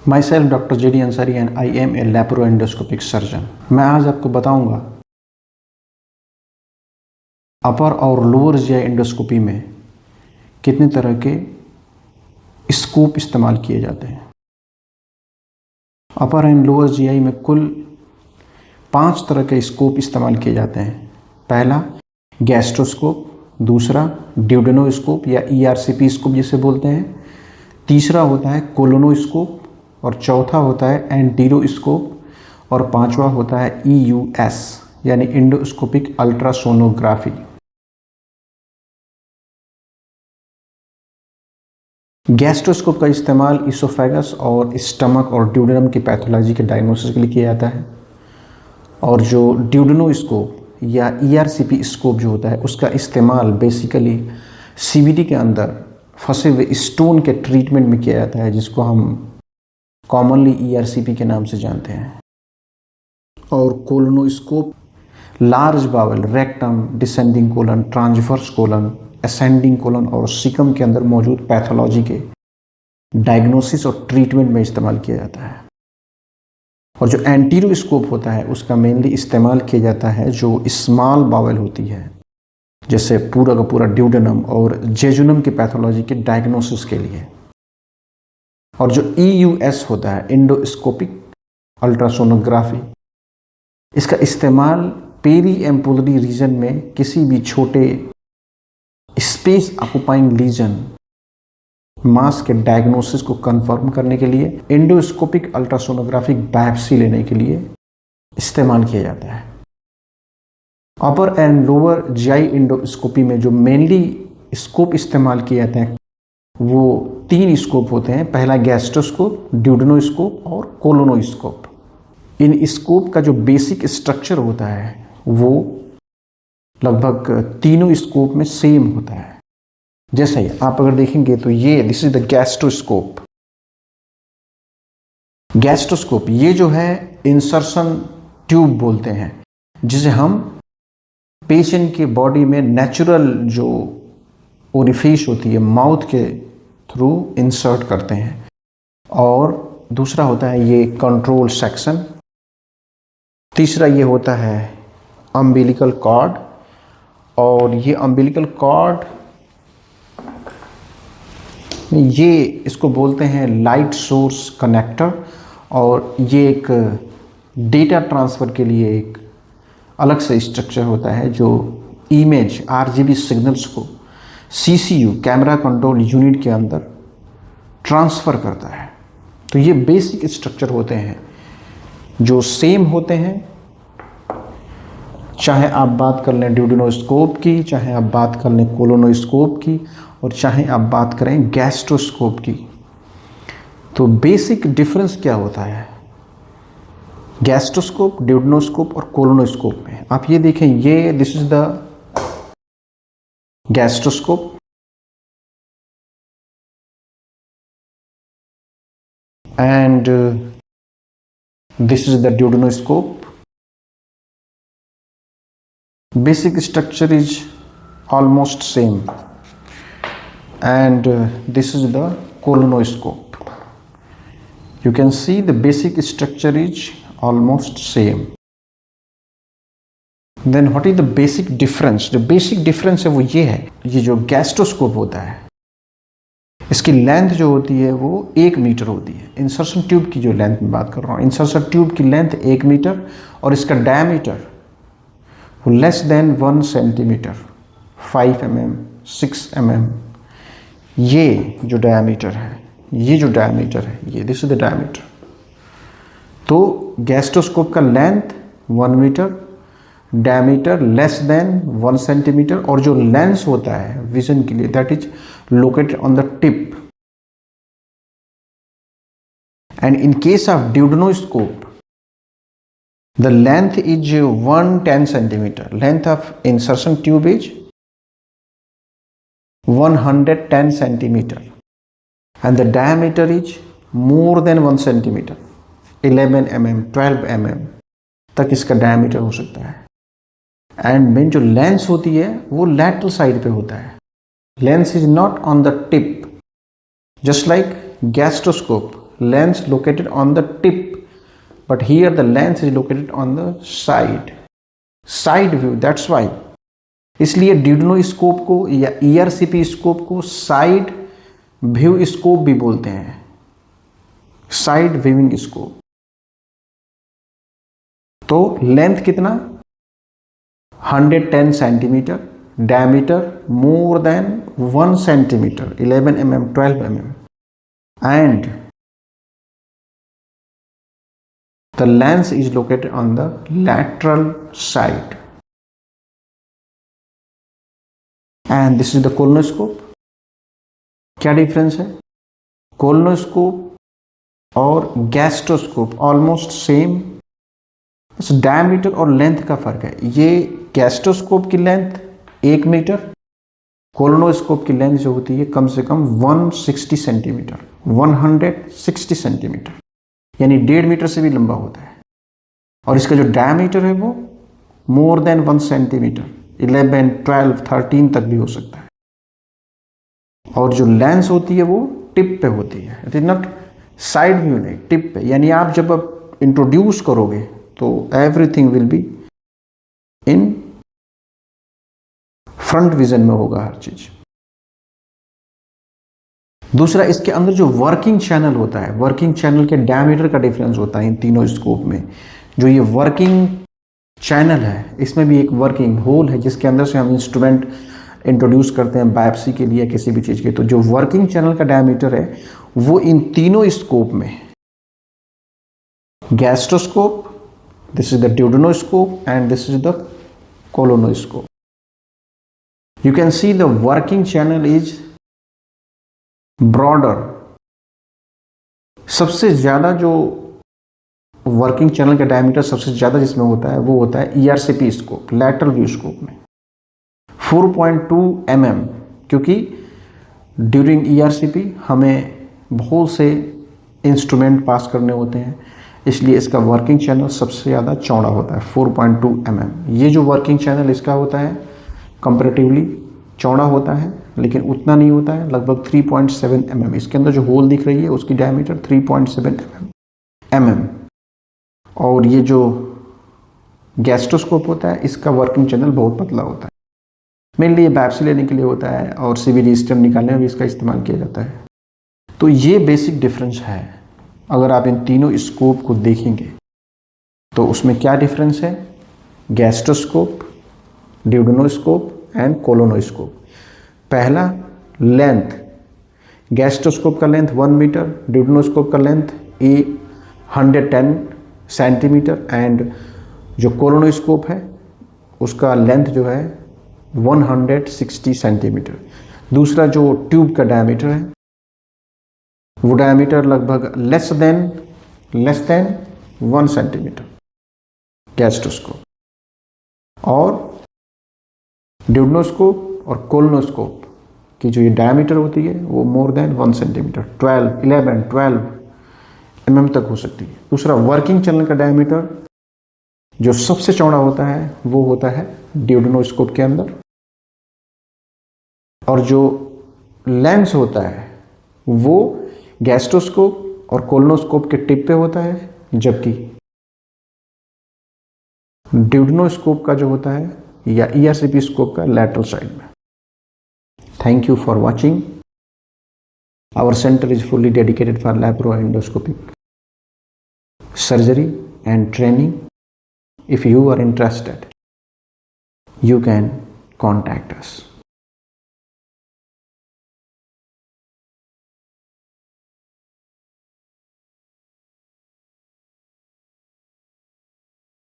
My self doctor JD Ansari and I am a laparoendoscopic surgeon. मैं आज आपको बताऊंगा अपर और लोअर GI एंडोस्कोपी में कितने तरह के स्कोप इस्तेमाल किए जाते हैं। अपर एंड लोअर GI में कुल 5 तरह के स्कोप इस्तेमाल किए जाते हैं। पहला गैस्ट्रोस्कोप, दूसरा ड्यूडेनोस्कोप या ERCP स्कोप जिसे बोलते हैं, तीसरा होता है कोलोनोस्कोप और चौथा होता है एंटीरोस्कोप और पांचवा होता है EUS यानी एंडोस्कोपिक अल्ट्रासोनोग्राफी। गैस्ट्रोस्कोप का इस्तेमाल इसोफेगस और स्टमक और ड्यूडेनम की पैथोलॉजी के डायग्नोसिस के लिए किया जाता है, और जो ड्यूडेनोस्कोप या ERCP स्कोप जो होता है उसका इस्तेमाल बेसिकली CVD के अंदर फंसे हुए स्टोन के ट्रीटमेंट में किया जाता है, जिसको हम कॉमनली ERCP के नाम से जानते हैं। और colonoscope large bowel, rectum, descending colon, transverse colon, ascending colon और सीकम के अंदर मौजूद पैथोलॉजी के डायग्नोसिस और ट्रीटमेंट में इस्तेमाल किया जाता है। और जो एंटीरोस्कोप होता है उसका मेनली इस्तेमाल किया जाता है जो स्मॉल बावल होती है, जैसे पूरा का पूरा ड्यूडेनम और जेजुनम की पैथोलॉजी के डायग्नोसिस के लिए। और जो EUS होता है एंडोस्कोपिक अल्ट्रासोनोग्राफी, इसका इस्तेमाल पेरी एम्पुलरी रीजन में किसी भी छोटे स्पेस ऑक्युपाइंग लीजन मास के डायग्नोसिस को कंफर्म करने के लिए, एंडोस्कोपिक अल्ट्रासोनोग्राफिक बायोप्सी लेने के लिए इस्तेमाल किया जाता है। अपर एंड लोअर GI एंडोस्कोपी में जो मेनली स्कोप इस्तेमाल किए जाते हैं वो 3 स्कोप होते हैं। पहला गैस्ट्रोस्कोप, ड्यूडेनोस्कोप और कोलोनोस्कोप। इन स्कोप का जो बेसिक स्ट्रक्चर होता है वो लगभग तीनों स्कोप में सेम होता है। जैसे ही आप अगर देखेंगे तो ये this is the gastroscope. Gastroscope ये जो है इंसर्शन ट्यूब बोलते हैं, जिसे हम पेशेंट के बॉडी में नेचुरल जो ओरिफिस होती है माउथ के थ्रू इंसर्ट करते हैं। और दूसरा होता है ये कंट्रोल सेक्शन। तीसरा ये होता है अम्बिलिकल कॉर्ड, और ये अम्बिलिकल कॉर्ड ये इसको बोलते हैं लाइट सोर्स कनेक्टर, और ये एक डेटा ट्रांसफ़र के लिए एक अलग से स्ट्रक्चर होता है जो इमेज RGB सिग्नल्स को CCU कैमरा कंट्रोल यूनिट के अंदर ट्रांसफ़र करता है। तो ये बेसिक स्ट्रक्चर होते हैं जो सेम होते हैं, चाहे आप बात कर लें ड्यूडेनोस्कोप की, चाहे आप बात कर लें कोलोनोस्कोप की, और चाहे आप बात करें गैस्ट्रोस्कोप की। तो बेसिक डिफरेंस क्या होता है गैस्ट्रोस्कोप, ड्यूडेनोस्कोप और कोलोनोस्कोप में? आप ये देखें, ये this is the gastroscope, and this is the duodenoscope. Basic structure is almost same, and this is the colonoscope. You can see the basic structure is almost same. Then what is the basic difference? जो basic difference है वो ये है, ये जो gastroscope होता है इसकी लेंथ जो होती है वो 1 मीटर होती है। इंसर्शन ट्यूब की जो लेंथ में बात कर रहा हूँ, इंसर्शन ट्यूब की लेंथ 1 मीटर और इसका diameter less than 1 centimetre, 5 mm, 6 mm। ये जो डायमीटर है, ये दिस इज द डायमीटर। तो गैस्ट्रोस्कोप का length 1 metre, diameter less than 1 centimetre, और जो लेंस होता है विजन के लिए that is located on the tip. And in case of duodenoscope, the length is 110 centimeter. Length of insertion tube is 110 centimeter, and the diameter is more than 1 centimeter, 11 mm, 12 mm तक इसका diameter हो सकता है। And main जो lens होती है वो lateral side पे होता है। Lens is not on the tip, just like gastroscope. lens located on the tip, but here the lens is located on the side view, that's why. इसलिए ड्यूडेनोस्कोप को या ERCP स्कोप को साइड व्यू स्कोप भी बोलते हैं, side viewing scope. तो length कितना 110 centimetre, diameter more than 1 centimetre 11 mm 12 mm, and the lens is located on the lateral side, and this is the colonoscope। क्या डिफरेंस है? Colonoscope और gastroscope almost same, बस diameter और length का फर्क है। ये गैस्ट्रोस्कोप की लेंथ 1 मीटर, कोलोनोस्कोप की लेंथ जो होती है कम से कम 160 सेंटीमीटर, 160 सेंटीमीटर, यानी 1.5 मीटर से भी लंबा होता है। और इसका जो डायमीटर है वो मोर देन 1 सेंटीमीटर, 11 12 13 तक भी हो सकता है। और जो लेंस होती है वो टिप पे होती है, it is not side view, नहीं टिप पे। यानी आप जब आप इंट्रोड्यूस करोगे तो everything will be in front vision में होगा हर चीज। दूसरा, इसके अंदर जो वर्किंग चैनल होता है, वर्किंग चैनल के डायमीटर का डिफरेंस होता है इन तीनों स्कोप में। जो ये वर्किंग चैनल है इसमें भी एक वर्किंग होल है जिसके अंदर से हम इंस्ट्रूमेंट इंट्रोड्यूस करते हैं बायोप्सी के लिए, किसी भी चीज के। तो जो वर्किंग चैनल का डायमीटर है वो इन तीनों स्कोप में, gastroscope, this is the duodenoscope, and this is the colonoscope. You can see the working channel is broader. सबसे ज़्यादा जो वर्किंग चैनल का डायमीटर सबसे ज़्यादा जिसमें होता है वो होता है ERCP scope, lateral view scope में 4.2 mm, क्योंकि ड्यूरिंग ERCP हमें बहुत से इंस्ट्रूमेंट पास करने होते हैं, इसलिए इसका वर्किंग चैनल सबसे ज़्यादा चौड़ा होता है 4.2 mm। ये जो वर्किंग चैनल इसका होता है कंपैरेटिवली चौड़ा होता है, लेकिन उतना नहीं होता है, लगभग 3.7 mm। इसके अंदर जो होल दिख रही है उसकी डायमीटर 3.7 mm। और ये जो गैस्ट्रोस्कोप होता है इसका वर्किंग चैनल बहुत पतला होता है, मेनली ये बायोप्सी लेने के लिए होता है और सीवी स्टेम निकालने में भी इसका इस्तेमाल किया जाता है। तो ये बेसिक डिफरेंस है। अगर आप इन तीनों स्कोप को देखेंगे तो उसमें क्या डिफरेंस है, गैस्ट्रोस्कोप, ड्यूडेनोस्कोप एंड कोलोनोस्कोप। पहला लेंथ, गैस्ट्रोस्कोप का लेंथ 1 मीटर, ड्यूडेनोस्कोप का लेंथ 110 सेंटीमीटर, एंड जो कोलोनोस्कोप है उसका लेंथ जो है 160 सेंटीमीटर। दूसरा जो ट्यूब का डायमीटर है वो डायमीटर लगभग लेस देन 1 सेंटीमीटर गैस्ट्रोस्कोप। और ड्यूडेनोस्कोप और कोलोनोस्कोप की जो ये डायमीटर होती है वो मोर देन 1 सेंटीमीटर, 11 mm तक हो सकती है। दूसरा, वर्किंग चैनल का डायमीटर जो सबसे चौड़ा होता है वो होता है ड्यूडेनोस्कोप के अंदर, और जो लेंस होता है वो गैस्ट्रोस्कोप और कोलोनोस्कोप के टिप पे होता है, जबकि ड्यूडेनोस्कोप का जो होता है या ERCP स्कोप का लैटरल साइड में। Thank you for watching. Our centre is fully dedicated for laparoendoscopic surgery and training. If you are interested, you can contact us.